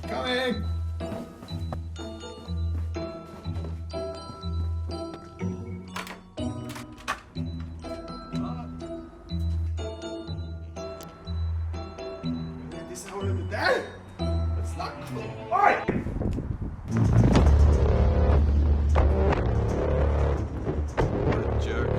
Coming! This hour of the day? It's not cool. Alright! What a jerk.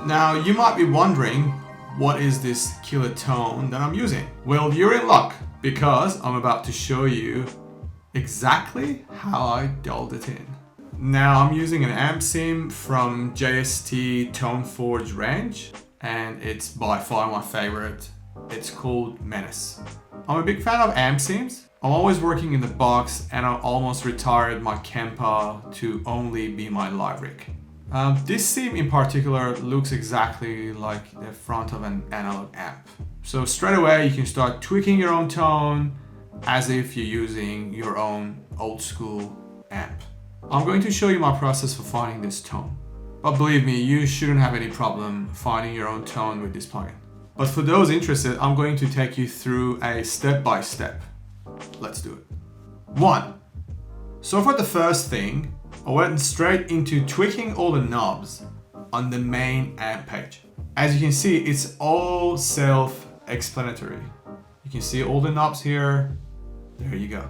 Now you might be wondering, what is this killer tone that I'm using? Well, you're in luck, because I'm about to show you exactly how I dialed it in. Now I'm using an amp sim from JST Toneforge range, and it's by far my favorite. It's called Menace. I'm a big fan of amp sims. I'm always working in the box, and I almost retired my Kempa to only be my live rig. This sim in particular looks exactly like the front of an analog amp. So straight away you can start tweaking your own tone as if you're using your own old school amp. I'm going to show you my process for finding this tone. But believe me, you shouldn't have any problem finding your own tone with this plugin. But for those interested, I'm going to take you through a step-by-step. Let's do it. 1. So for the first thing, I went straight into tweaking all the knobs on the main amp page. As you can see, it's all self-explanatory. You can see all the knobs here. There you go.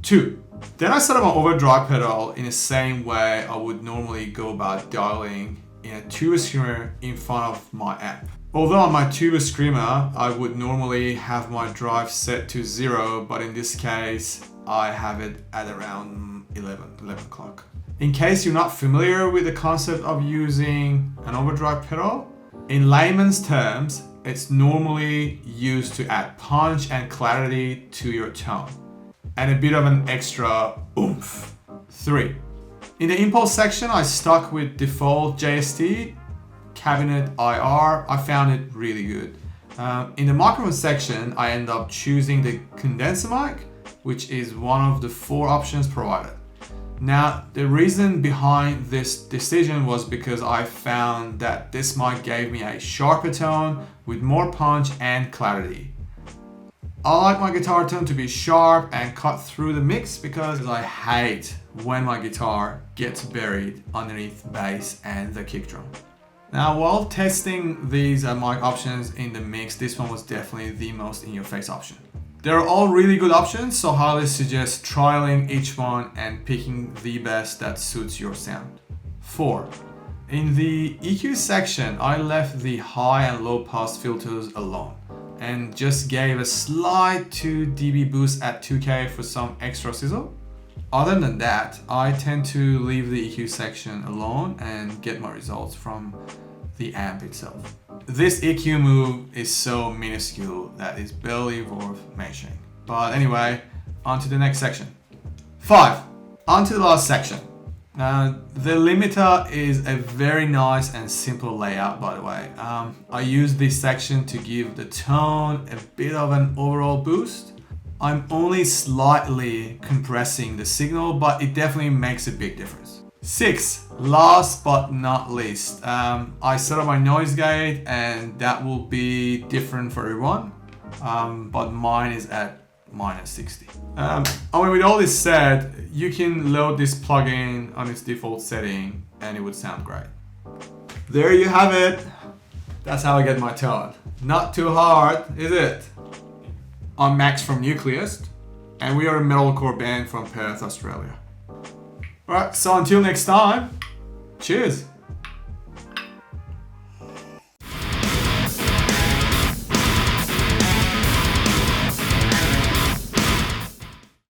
2. Then I set up my overdrive pedal in the same way I would normally go about dialing in a tuba screamer in front of my amp. Although on my tuba screamer, I would normally have my drive set to 0, but in this case, I have it at around 11 o'clock. In case you're not familiar with the concept of using an overdrive pedal, in layman's terms, it's normally used to add punch and clarity to your tone, and a bit of an extra oomph. 3. In the impulse section, I stuck with default JST, cabinet IR. I found it really good. In the microphone section, I end up choosing the condenser mic, which is one of the 4 options provided. Now, the reason behind this decision was because I found that this mic gave me a sharper tone with more punch and clarity. I like my guitar tone to be sharp and cut through the mix because I hate when my guitar gets buried underneath bass and the kick drum. Now, while testing these mic options in the mix, this one was definitely the most in-your-face option. They're all really good options, so highly suggest trialing each one and picking the best that suits your sound. 4. In the EQ section, I left the high and low pass filters alone and just gave a slight 2 dB boost at 2K for some extra sizzle. Other than that, I tend to leave the EQ section alone and get my results from the amp itself. This EQ move is so minuscule that it's barely worth mentioning. But anyway, on to the next section. 5. On to the last section. The limiter is a very nice and simple layout, by the way. I use this section to give the tone a bit of an overall boost. I'm only slightly compressing the signal, but it definitely makes a big difference. 6. Last but not least, I set up my noise gate, and that will be different for everyone, but mine is at -60. With all this said, you can load this plugin on its default setting and it would sound great. There you have it. That's how I get my tone. Not too hard, is it? I'm Max from Nucleust, and we are a metalcore band from Perth, Australia. Alright, so until next time, cheers!